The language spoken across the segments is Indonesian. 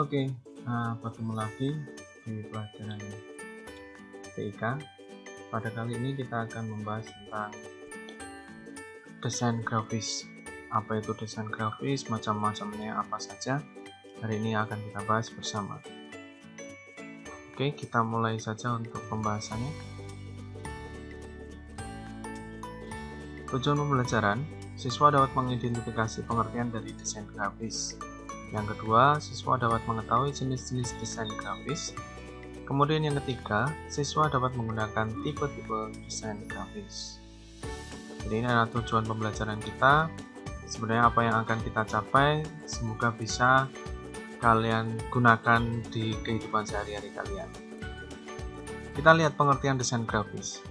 Oke, bertemu lagi di pelajaran TIK. Pada kali ini kita akan membahas tentang desain grafis. Apa itu desain grafis, macam-macamnya apa saja. Hari ini akan kita bahas bersama. Oke, kita mulai saja untuk pembahasannya. Tujuan pembelajaran, siswa dapat mengidentifikasi pengertian dari desain grafis. Yang kedua, siswa dapat mengetahui jenis-jenis desain grafis. Kemudian yang ketiga, siswa dapat menggunakan tipe-tipe desain grafis. Jadi ini adalah tujuan pembelajaran kita. Sebenarnya apa yang akan kita capai, semoga bisa kalian gunakan di kehidupan sehari-hari kalian. Kita lihat pengertian desain grafis.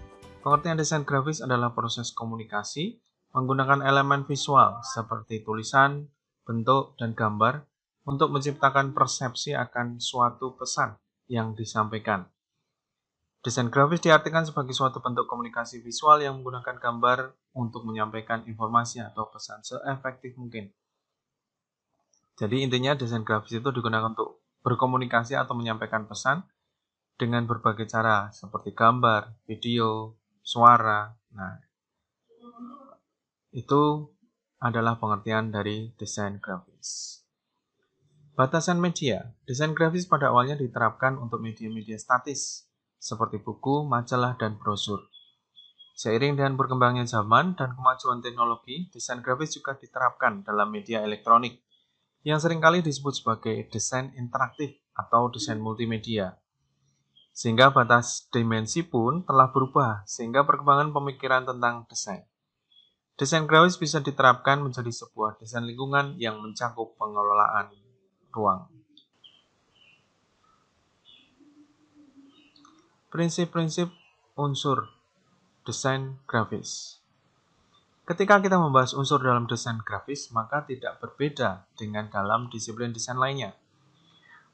Pengertian desain grafis adalah proses komunikasi menggunakan elemen visual seperti tulisan, bentuk, dan gambar untuk menciptakan persepsi akan suatu pesan yang disampaikan. Desain grafis diartikan sebagai suatu bentuk komunikasi visual yang menggunakan gambar untuk menyampaikan informasi atau pesan seefektif mungkin. Jadi intinya desain grafis itu digunakan untuk berkomunikasi atau menyampaikan pesan dengan berbagai cara seperti gambar, video, suara. Nah, itu adalah pengertian dari desain grafis. Batasan media. Desain grafis pada awalnya diterapkan untuk media-media statis, seperti buku, majalah, dan brosur. Seiring dengan berkembangnya zaman dan kemajuan teknologi, desain grafis juga diterapkan dalam media elektronik, yang seringkali disebut sebagai desain interaktif atau desain multimedia. Sehingga batas dimensi pun telah berubah, sehingga perkembangan pemikiran tentang desain. Desain grafis bisa diterapkan menjadi sebuah desain lingkungan yang mencakup pengelolaan ruang. Prinsip-prinsip unsur desain grafis. Ketika kita membahas unsur dalam desain grafis, maka tidak berbeda dengan dalam disiplin desain lainnya.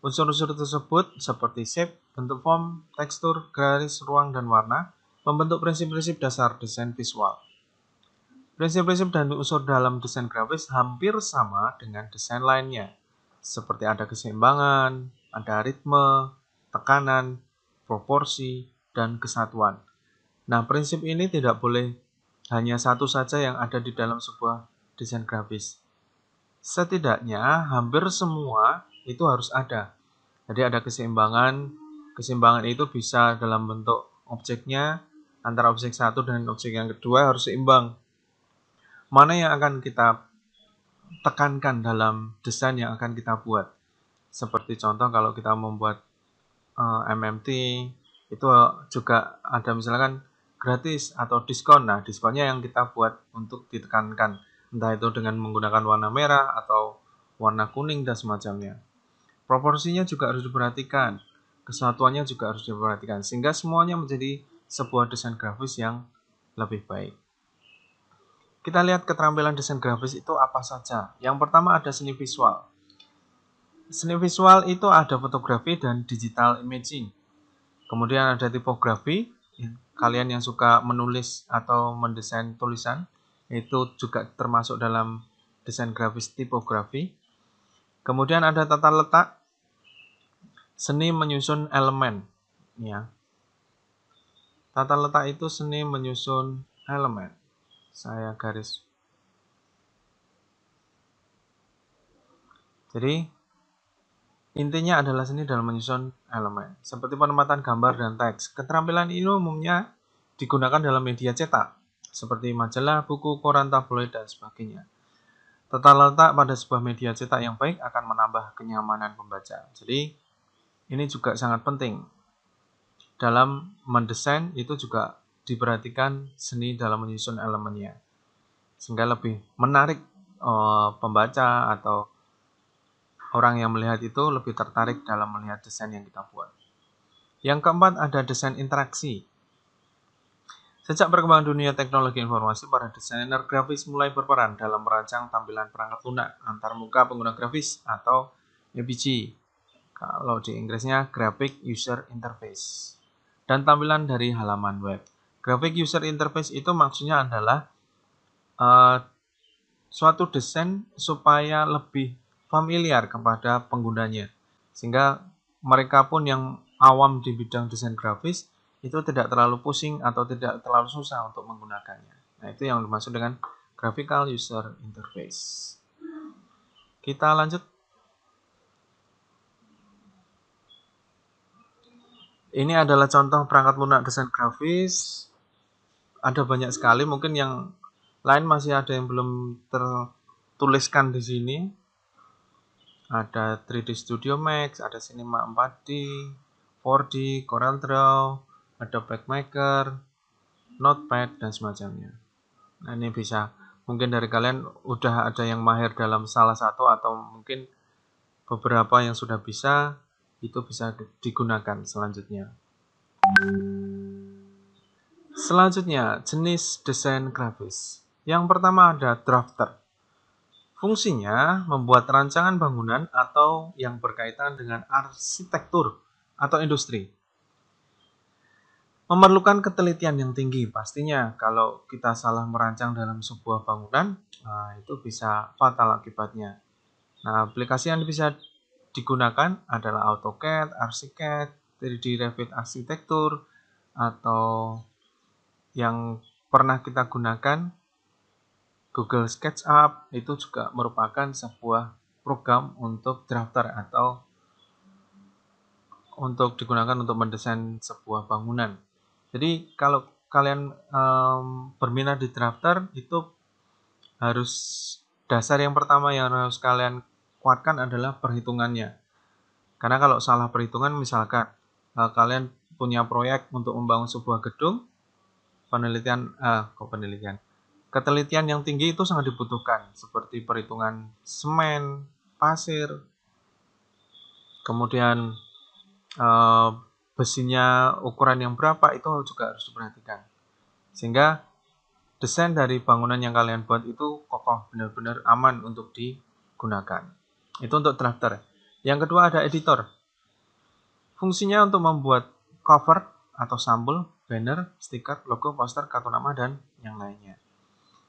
Unsur-unsur tersebut seperti shape, bentuk form, tekstur, garis, ruang, dan warna membentuk prinsip-prinsip dasar desain visual. Prinsip-prinsip dan unsur dalam desain grafis hampir sama dengan desain lainnya, seperti ada keseimbangan, ada ritme, tekanan, proporsi, dan kesatuan. Nah, prinsip ini tidak boleh hanya satu saja yang ada di dalam sebuah desain grafis. Setidaknya hampir semua itu harus ada. Jadi ada keseimbangan. Keseimbangan itu bisa dalam bentuk objeknya, antara objek satu dan objek yang kedua harus seimbang. Mana yang akan kita tekankan dalam desain yang akan kita buat. Seperti contoh kalau kita membuat MMT, itu juga ada misalkan gratis atau diskon. Nah, diskonnya yang kita buat untuk ditekankan. Entah itu dengan menggunakan warna merah atau warna kuning dan semacamnya. Proporsinya juga harus diperhatikan. Kesatuannya juga harus diperhatikan. Sehingga semuanya menjadi sebuah desain grafis yang lebih baik. Kita lihat keterampilan desain grafis itu apa saja. Yang pertama ada seni visual. Seni visual itu ada fotografi dan digital imaging. Kemudian ada tipografi. Kalian yang suka menulis atau mendesain tulisan, itu juga termasuk dalam desain grafis tipografi. Kemudian ada tata letak. Seni menyusun elemen. Ya. Tata letak itu seni menyusun elemen. Saya garis. Jadi intinya adalah seni dalam menyusun elemen. Seperti penempatan gambar dan teks. Keterampilan ini umumnya digunakan dalam media cetak, seperti majalah, buku, koran, tabloid, dan sebagainya. Tata letak pada sebuah media cetak yang baik akan menambah kenyamanan pembaca. Jadi ini juga sangat penting. Dalam mendesain itu juga diperhatikan seni dalam menyusun elemennya, sehingga lebih menarik pembaca atau orang yang melihat itu lebih tertarik dalam melihat desain yang kita buat. Yang keempat ada desain interaksi. Sejak perkembangan dunia teknologi informasi, para desainer grafis mulai berperan dalam merancang tampilan perangkat lunak antar muka pengguna grafis atau APG. Kalau di Inggrisnya Graphic User Interface. Dan tampilan dari halaman web. Graphic User Interface itu maksudnya adalah suatu desain supaya lebih familiar kepada penggunanya. Sehingga mereka pun yang awam di bidang desain grafis itu tidak terlalu pusing atau tidak terlalu susah untuk menggunakannya. Nah, itu yang dimaksud dengan graphical user interface. Kita lanjut. Ini adalah contoh perangkat lunak desain grafis. Ada banyak sekali, mungkin yang lain masih ada yang belum tertuliskan di sini. Ada 3D Studio Max, ada Cinema 4D, 4D, CorelDRAW, ada PaintMaker, Notepad, dan semacamnya. Nah, ini bisa, mungkin dari kalian udah ada yang mahir dalam salah satu atau mungkin beberapa yang sudah bisa, itu bisa digunakan selanjutnya. Selanjutnya, jenis desain grafis. Yang pertama ada drafter. Fungsinya membuat rancangan bangunan atau yang berkaitan dengan arsitektur atau industri. Memerlukan ketelitian yang tinggi pastinya. Kalau kita salah merancang dalam sebuah bangunan, itu bisa fatal akibatnya. Nah, aplikasi yang bisa digunakan adalah AutoCAD, ArchiCAD, 3D Revit Arsitektur, atau yang pernah kita gunakan Google SketchUp, itu juga merupakan sebuah program untuk drafter atau untuk digunakan untuk mendesain sebuah bangunan. Jadi kalau kalian berminat di drafter, itu harus dasar yang pertama yang harus kalian kuatkan adalah perhitungannya. Karena kalau salah perhitungan, misalkan kalian punya proyek untuk membangun sebuah gedung, ketelitian yang tinggi itu sangat dibutuhkan, seperti perhitungan semen, pasir, kemudian besinya ukuran yang berapa, itu juga harus diperhatikan. Sehingga desain dari bangunan yang kalian buat itu kokoh, benar-benar aman untuk digunakan. Itu untuk drafter. Yang kedua ada editor. Fungsinya untuk membuat cover atau sampul, banner, stiker, logo, poster, kartu nama, dan yang lainnya.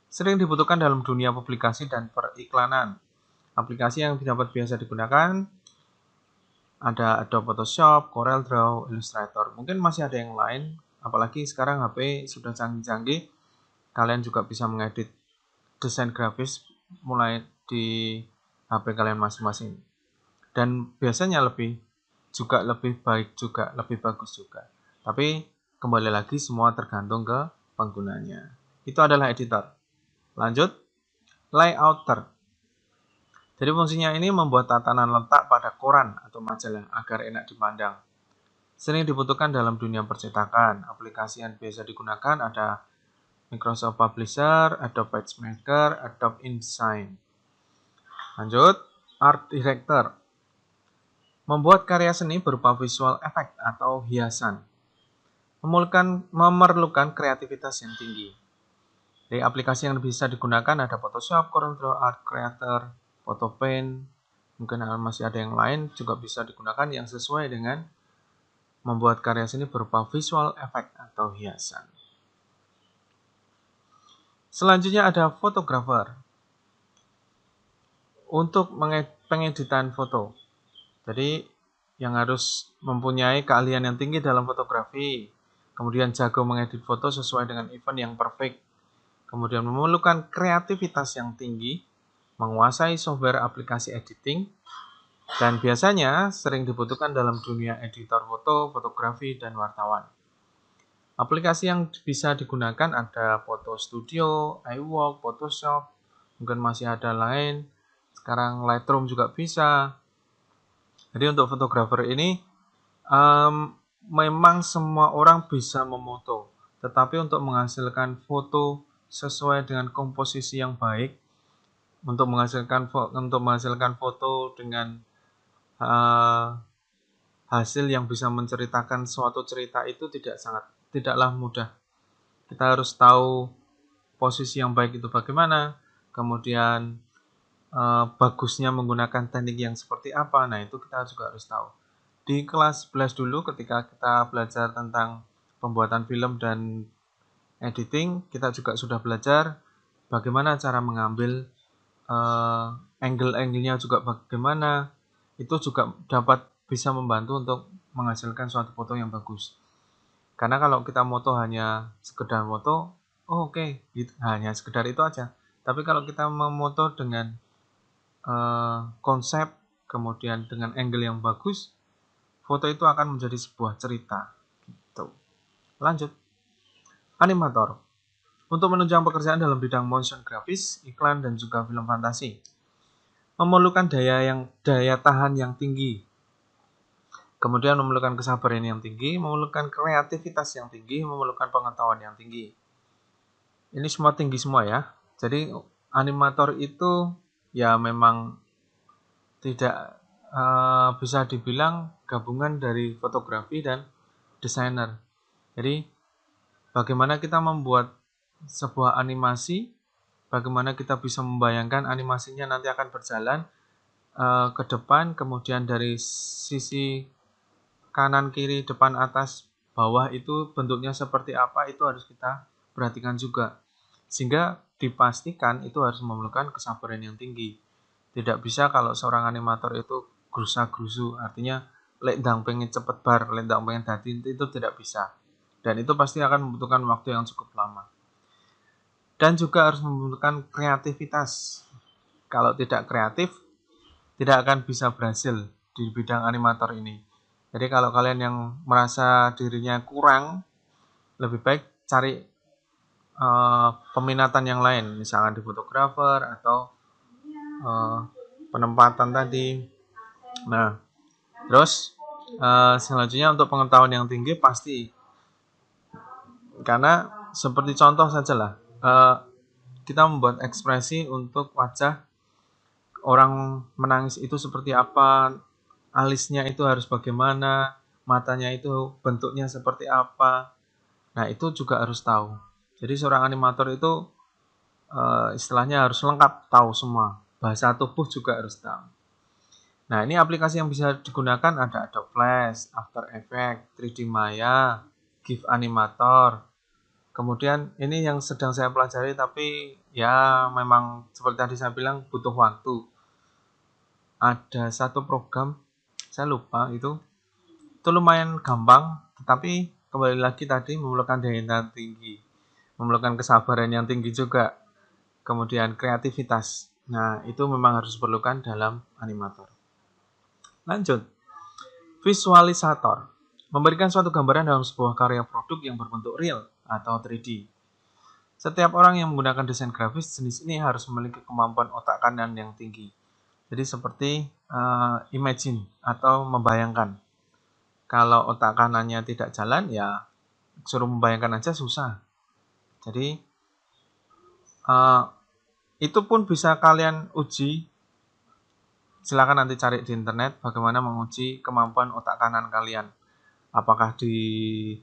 Sering dibutuhkan dalam dunia publikasi dan periklanan. Aplikasi yang dapat biasa digunakan ada Adobe Photoshop, CorelDRAW, Illustrator. Mungkin masih ada yang lain, apalagi sekarang HP sudah canggih-canggih. Kalian juga bisa mengedit desain grafis mulai di HP kalian masing-masing. Dan biasanya lebih baik juga, lebih bagus juga. Tapi kembali lagi semua tergantung ke penggunanya. Itu adalah editor. Lanjut, layouter. Jadi fungsinya ini membuat tatanan letak pada koran atau majalah agar enak dipandang. Sering dibutuhkan dalam dunia percetakan. Aplikasi yang biasa digunakan ada Microsoft Publisher, Adobe PageMaker, Adobe InDesign. Lanjut, Art Director. Membuat karya seni berupa visual effect atau hiasan. Memerlukan kreativitas yang tinggi. Dari aplikasi yang bisa digunakan ada Photoshop, CorelDRAW, Art Creator, PhotoPaint, mungkin masih ada yang lain juga bisa digunakan yang sesuai dengan membuat karya seni berupa visual effect atau hiasan. Selanjutnya ada fotografer. Untuk pengeditan foto. Jadi yang harus mempunyai keahlian yang tinggi dalam fotografi, kemudian jago mengedit foto sesuai dengan event yang perfect, kemudian memerlukan kreativitas yang tinggi, menguasai software aplikasi editing, dan biasanya sering dibutuhkan dalam dunia editor foto, fotografi, dan wartawan. Aplikasi yang bisa digunakan ada Photo Studio, iWork, Photoshop, mungkin masih ada lain. Sekarang Lightroom juga bisa. Jadi untuk fotografer ini memang semua orang bisa memoto, tetapi untuk menghasilkan foto sesuai dengan komposisi yang baik, untuk menghasilkan foto dengan hasil yang bisa menceritakan suatu cerita itu tidaklah mudah. Kita harus tahu posisi yang baik itu bagaimana, kemudian bagusnya menggunakan teknik yang seperti apa. Nah, itu kita juga harus tahu. Di kelas 11 dulu ketika kita belajar tentang pembuatan film dan editing, kita juga sudah belajar bagaimana cara mengambil angle-angle-nya juga bagaimana. Itu juga dapat bisa membantu untuk menghasilkan suatu foto yang bagus. Karena kalau kita moto hanya sekedar moto, oh oke, gitu, hanya sekedar itu aja. Tapi kalau kita memoto dengan konsep, kemudian dengan angle yang bagus, foto itu akan menjadi sebuah cerita. Gitu. Lanjut, animator. Untuk menunjang pekerjaan dalam bidang motion grafis, iklan, dan juga film fantasi, memerlukan daya tahan yang tinggi, kemudian memerlukan kesabaran yang tinggi, memerlukan kreativitas yang tinggi, memerlukan pengetahuan yang tinggi. Ini semua tinggi semua ya. Jadi animator itu ya memang tidak bisa dibilang gabungan dari fotografi dan desainer. Jadi bagaimana kita membuat sebuah animasi, bagaimana kita bisa membayangkan animasinya nanti akan berjalan ke depan, kemudian dari sisi kanan, kiri, depan, atas, bawah itu bentuknya seperti apa, itu harus kita perhatikan juga. Sehingga dipastikan itu harus memerlukan kesabaran yang tinggi. Tidak bisa kalau seorang animator itu gerusa-gerusu, artinya lek ndang pengen cepet bar, lek ndang pengen dadi, itu tidak bisa. Dan itu pasti akan membutuhkan waktu yang cukup lama. Dan juga harus membutuhkan kreativitas. Kalau tidak kreatif, tidak akan bisa berhasil di bidang animator ini. Jadi kalau kalian yang merasa dirinya kurang, lebih baik cari peminatan yang lain, misalkan di fotografer atau penempatan tadi. Nah, terus selanjutnya untuk pengetahuan yang tinggi pasti, karena seperti contoh sajalah, kita membuat ekspresi untuk wajah orang menangis itu seperti apa, alisnya itu harus bagaimana, matanya itu bentuknya seperti apa. Nah, itu juga harus tahu. Jadi seorang animator itu istilahnya harus lengkap, tahu semua. Bahasa tubuh juga harus tahu. Nah, ini aplikasi yang bisa digunakan ada Adobe Flash, After Effects, 3D Maya, GIF Animator. Kemudian ini yang sedang saya pelajari, tapi ya memang seperti tadi saya bilang butuh waktu. Ada satu program, saya lupa itu lumayan gampang, tetapi kembali lagi tadi memerlukan daya tahan tinggi, memerlukan kesabaran yang tinggi juga, kemudian kreativitas. Nah, itu memang harus diperlukan dalam animator. Lanjut, visualisator. Memberikan suatu gambaran dalam sebuah karya produk yang berbentuk real atau 3D. Setiap orang yang menggunakan desain grafis jenis ini harus memiliki kemampuan otak kanan yang tinggi. Jadi seperti imagine atau membayangkan. Kalau otak kanannya tidak jalan, ya suruh membayangkan aja susah. Jadi itu pun bisa kalian uji. Silakan nanti cari di internet bagaimana menguji kemampuan otak kanan kalian. Apakah di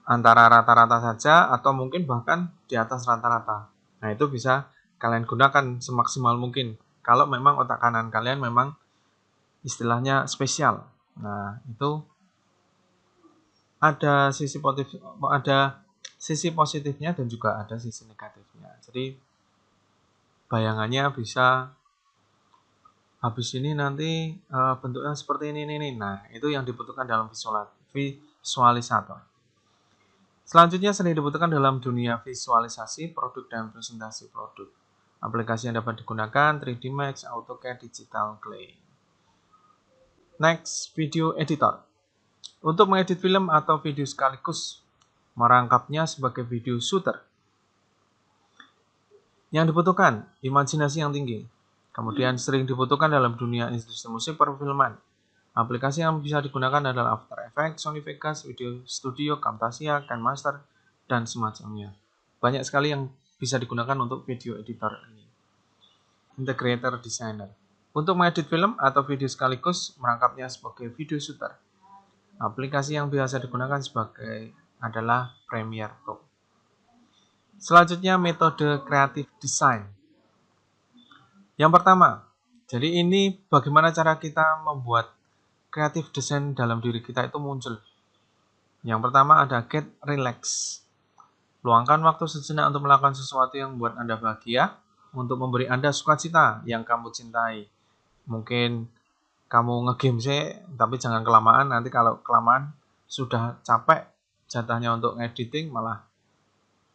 antara rata-rata saja atau mungkin bahkan di atas rata-rata. Nah, itu bisa kalian gunakan semaksimal mungkin. Kalau memang otak kanan kalian memang istilahnya spesial. Nah, itu ada sisi positifnya dan juga ada sisi negatifnya. Jadi bayangannya bisa habis ini nanti bentuknya seperti ini. Nah, itu yang dibutuhkan dalam visualisator. Selanjutnya sering dibutuhkan dalam dunia visualisasi produk dan presentasi produk. Aplikasi yang dapat digunakan 3D Max, AutoCAD, Digital Clay. Next, video editor. Untuk mengedit film atau video sekaligus merangkapnya sebagai video shooter. Yang dibutuhkan, imajinasi yang tinggi. Kemudian sering dibutuhkan dalam dunia industri musik perfilman. Aplikasi yang bisa digunakan adalah After Effects, Sony Vegas, Video Studio, Camtasia, KineMaster, dan semacamnya. Banyak sekali yang bisa digunakan untuk video editor ini. Integrator Designer. Untuk mengedit film atau video sekaligus merangkapnya sebagai video shooter. Aplikasi yang biasa digunakan adalah Premiere Pro. Selanjutnya metode creative design. Yang pertama, jadi ini bagaimana cara kita membuat creative design dalam diri kita itu muncul. Yang pertama ada get relax. Luangkan waktu sejenak untuk melakukan sesuatu yang membuat Anda bahagia, untuk memberi Anda sukacita yang kamu cintai. Mungkin kamu ngegame sih, tapi jangan kelamaan. Nanti kalau kelamaan sudah capek, jatahnya untuk ngediting malah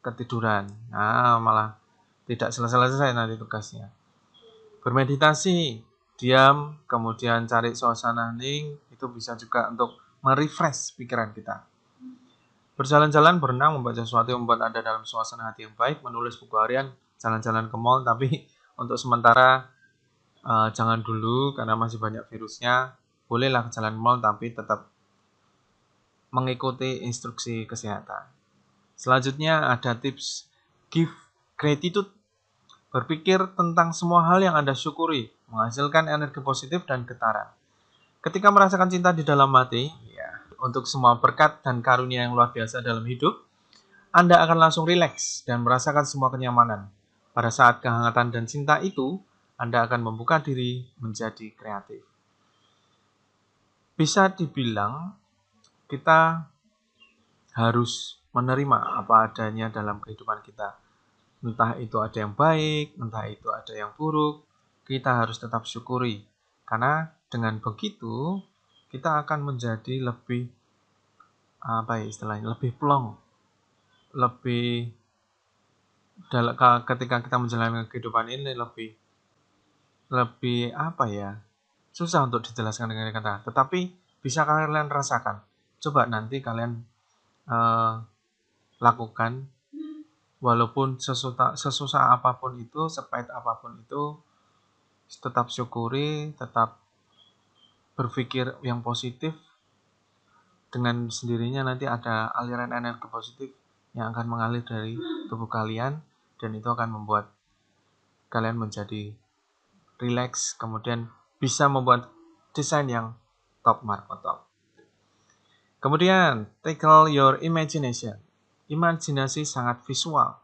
ketiduran. Nah, malah tidak selesai-selesai nanti tugasnya. Bermeditasi, diam, kemudian cari suasana hening, itu bisa juga untuk merefresh pikiran kita. Berjalan-jalan, berenang, membaca sesuatu yang membuat Anda dalam suasana hati yang baik, menulis buku harian, jalan-jalan ke mall, tapi untuk sementara jangan dulu karena masih banyak virusnya. Bolehlah jalan mall tapi tetap mengikuti instruksi kesehatan. Selanjutnya ada tips give gratitude. Berpikir tentang semua hal yang Anda syukuri, menghasilkan energi positif dan getaran. Ketika merasakan cinta di dalam hati, ya, untuk semua berkat dan karunia yang luar biasa dalam hidup, Anda akan langsung rileks dan merasakan semua kenyamanan. Pada saat kehangatan dan cinta itu, Anda akan membuka diri menjadi kreatif. Bisa dibilang, kita harus menerima apa adanya dalam kehidupan kita. Entah itu ada yang baik, entah itu ada yang buruk, kita harus tetap syukuri. Karena dengan begitu, kita akan menjadi lebih, lebih plong, lebih, ketika kita menjalani kehidupan ini lebih susah untuk dijelaskan dengan kata. Tetapi bisa kalian rasakan. Coba nanti kalian lakukan, walaupun sesusah apapun itu, sepahit apapun itu, tetap syukuri, tetap berpikir yang positif. Dengan sendirinya nanti ada aliran energi positif yang akan mengalir dari tubuh kalian, dan itu akan membuat kalian menjadi rileks, kemudian bisa membuat desain yang top markotop. Kemudian, tackle your imagination. Imajinasi sangat visual.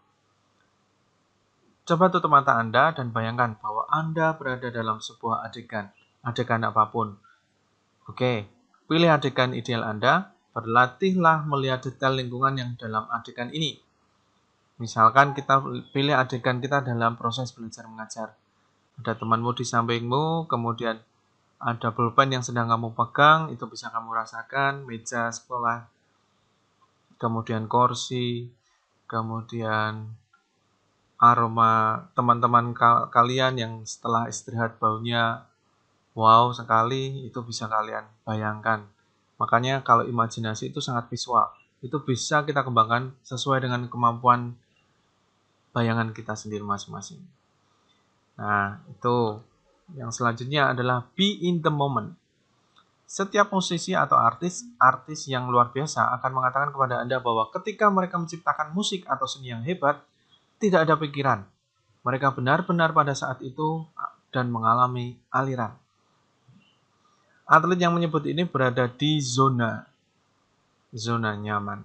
Coba tutup mata Anda dan bayangkan bahwa Anda berada dalam sebuah adegan apapun. Oke, pilih adegan ideal Anda, berlatihlah melihat detail lingkungan yang dalam adegan ini. Misalkan kita pilih adegan kita dalam proses belajar mengajar. Ada temanmu di sampingmu, kemudian ada pulpen yang sedang kamu pegang, itu bisa kamu rasakan, meja sekolah, kemudian kursi, kemudian aroma teman-teman kalian yang setelah istirahat baunya wow sekali, itu bisa kalian bayangkan. Makanya kalau imajinasi itu sangat visual, itu bisa kita kembangkan sesuai dengan kemampuan bayangan kita sendiri masing-masing. Nah, itu yang selanjutnya adalah be in the moment. Setiap musisi atau artis yang luar biasa akan mengatakan kepada Anda bahwa ketika mereka menciptakan musik atau seni yang hebat, tidak ada pikiran. Mereka benar-benar pada saat itu dan mengalami aliran. Atlet yang menyebut ini berada di zona nyaman.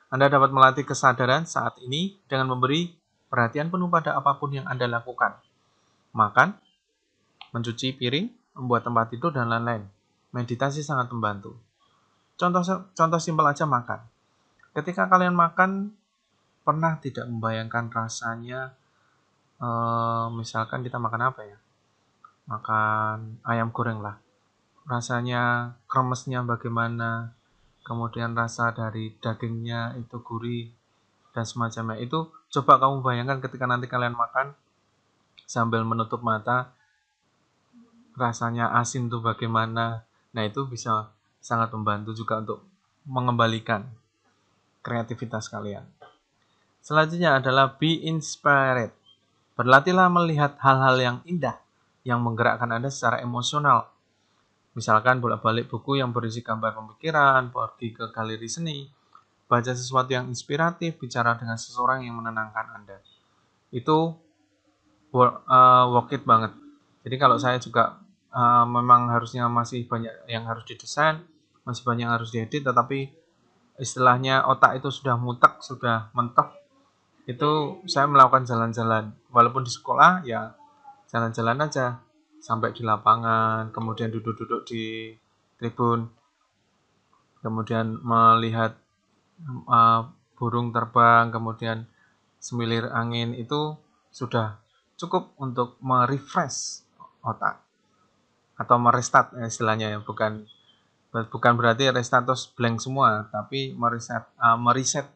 Anda dapat melatih kesadaran saat ini dengan memberi perhatian penuh pada apapun yang Anda lakukan. Makan, mencuci piring, membuat tempat tidur, dan lain-lain. Meditasi sangat membantu. Contoh simpel aja makan. Ketika kalian makan, pernah tidak membayangkan rasanya, misalkan kita makan apa ya? Makan ayam goreng lah. Rasanya kremesnya bagaimana, kemudian rasa dari dagingnya itu gurih, dan semacamnya. Itu coba kamu bayangkan ketika nanti kalian makan, sambil menutup mata, rasanya asin tuh bagaimana. Nah, itu bisa sangat membantu juga untuk mengembalikan kreativitas kalian. Selanjutnya adalah be inspired. Berlatihlah melihat hal-hal yang indah yang menggerakkan Anda secara emosional. Misalkan bolak-balik buku yang berisi gambar pemikiran, pergi ke galeri seni, baca sesuatu yang inspiratif, bicara dengan seseorang yang menenangkan Anda. Itu worth it banget. Jadi kalau saya juga memang harusnya masih banyak yang harus didesain, masih banyak yang harus diedit, tetapi istilahnya otak itu sudah mutek, sudah mentok. Itu saya melakukan jalan-jalan. Walaupun di sekolah ya jalan-jalan aja sampai di lapangan, kemudian duduk-duduk di tribun, kemudian melihat burung terbang, kemudian semilir angin, itu sudah cukup untuk merefresh otak. atau merestart istilahnya ya, bukan berarti restart terus blank semua, tapi mereset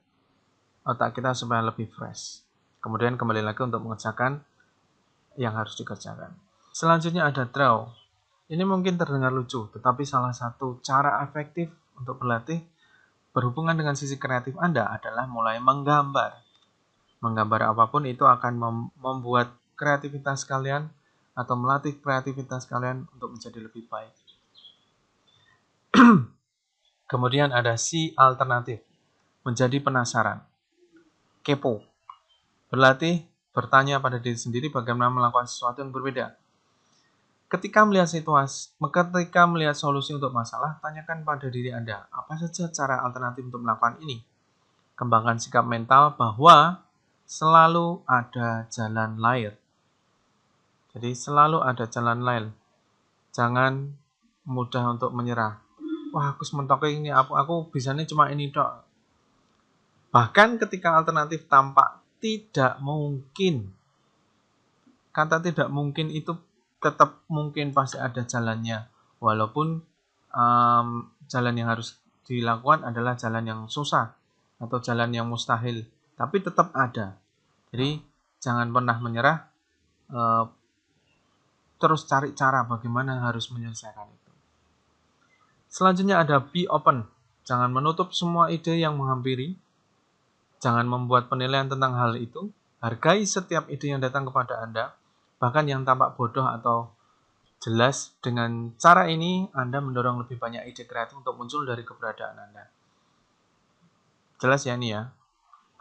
otak kita supaya lebih fresh. Kemudian kembali lagi untuk mengerjakan yang harus dikerjakan. Selanjutnya ada draw. Ini mungkin terdengar lucu, tetapi salah satu cara efektif untuk berlatih berhubungan dengan sisi kreatif Anda adalah mulai menggambar. Menggambar apapun itu akan membuat kreativitas kalian atau melatih kreativitas kalian untuk menjadi lebih baik. Kemudian ada C alternatif, menjadi penasaran. Kepo, berlatih bertanya pada diri sendiri bagaimana melakukan sesuatu yang berbeda. Ketika melihat solusi untuk masalah, tanyakan pada diri Anda, apa saja cara alternatif untuk melakukan ini? Kembangkan sikap mental bahwa selalu ada jalan lain. Jadi selalu ada jalan lain. Jangan mudah untuk menyerah. Wah, aku sementok ini, aku bisanya cuma ini dok. Bahkan ketika alternatif tampak tidak mungkin, kata tidak mungkin itu tetap mungkin, pasti ada jalannya. Walaupun jalan yang harus dilakukan adalah jalan yang susah atau jalan yang mustahil, tapi tetap ada. Jadi jangan pernah menyerah, terus cari cara bagaimana harus menyelesaikan itu. Selanjutnya ada be open. Jangan menutup semua ide yang menghampiri. Jangan membuat penilaian tentang hal itu. Hargai setiap ide yang datang kepada Anda, bahkan yang tampak bodoh atau jelas. Dengan cara ini, Anda mendorong lebih banyak ide kreatif untuk muncul dari keberadaan Anda. Jelas ya ini ya.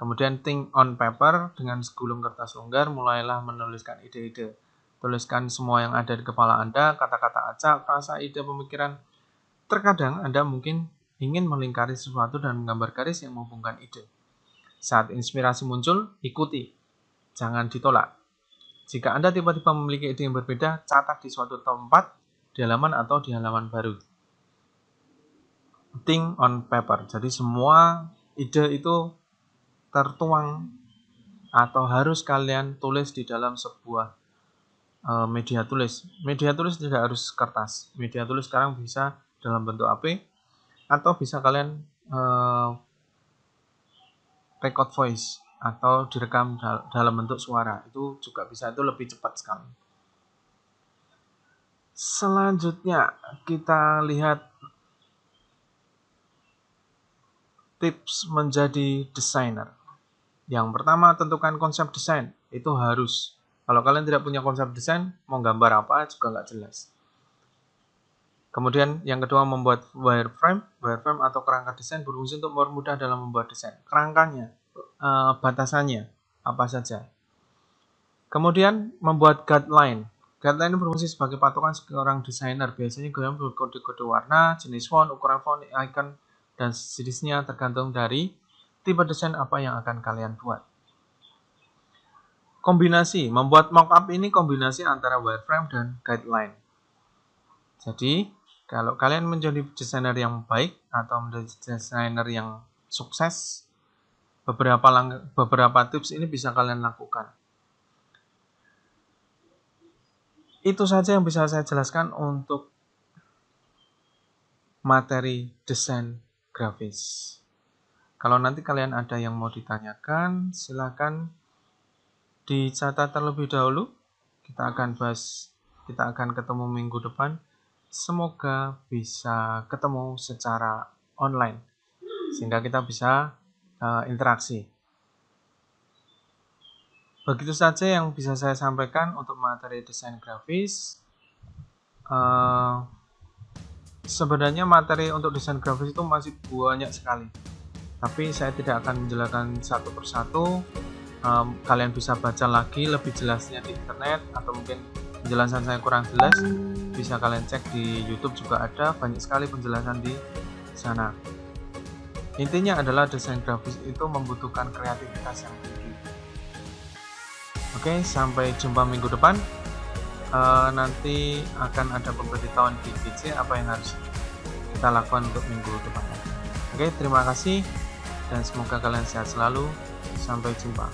Kemudian think on paper, dengan segulung kertas longgar, mulailah menuliskan ide-ide. Tuliskan semua yang ada di kepala Anda, kata-kata acak, rasa, ide, pemikiran. Terkadang Anda mungkin ingin melingkari sesuatu dan menggambar garis yang menghubungkan ide. Saat inspirasi muncul, ikuti. Jangan ditolak. Jika Anda tiba-tiba memiliki ide yang berbeda, catat di suatu tempat, di halaman atau di halaman baru. Think on paper. Jadi semua ide itu tertuang atau harus kalian tulis di dalam sebuah media tulis. Media tulis tidak harus kertas. Media tulis sekarang bisa dalam bentuk AP, atau bisa kalian record voice atau direkam dalam bentuk suara. Itu juga bisa, itu lebih cepat sekali. Selanjutnya kita lihat tips menjadi desainer. Yang pertama, tentukan konsep desain. Itu harus. Kalau kalian tidak punya konsep desain, mau gambar apa juga nggak jelas. Kemudian yang kedua, membuat wireframe. Wireframe atau kerangka desain berfungsi untuk mempermudah dalam membuat desain. Kerangkanya, batasannya, apa saja. Kemudian membuat guideline. Guideline berfungsi sebagai patokan seorang desainer. Biasanya guideline berkode-kode warna, jenis font, ukuran font, icon, dan sejenisnya tergantung dari tipe desain apa yang akan kalian buat. Kombinasi, membuat mockup ini kombinasi antara wireframe dan guideline. Jadi kalau kalian menjadi desainer yang baik atau menjadi desainer yang sukses, beberapa tips ini bisa kalian lakukan. Itu saja yang bisa saya jelaskan untuk materi desain grafis. Kalau nanti kalian ada yang mau ditanyakan, silakan dicatat terlebih dahulu. Kita akan ketemu minggu depan. Semoga bisa ketemu secara online sehingga kita bisa interaksi. Begitu saja yang bisa saya sampaikan untuk materi desain grafis. Sebenarnya materi untuk desain grafis itu masih banyak sekali, tapi saya tidak akan menjelaskan satu persatu. Kalian bisa baca lagi lebih jelasnya di internet, atau mungkin penjelasan saya kurang jelas, bisa kalian cek di YouTube juga ada banyak sekali penjelasan di sana. Intinya adalah desain grafis itu membutuhkan kreativitas yang tinggi. Oke, sampai jumpa minggu depan. Nanti akan ada pemberitahuan di GC apa yang harus kita lakukan untuk minggu depan. Oke, terima kasih dan semoga kalian sehat selalu. Sampai jumpa.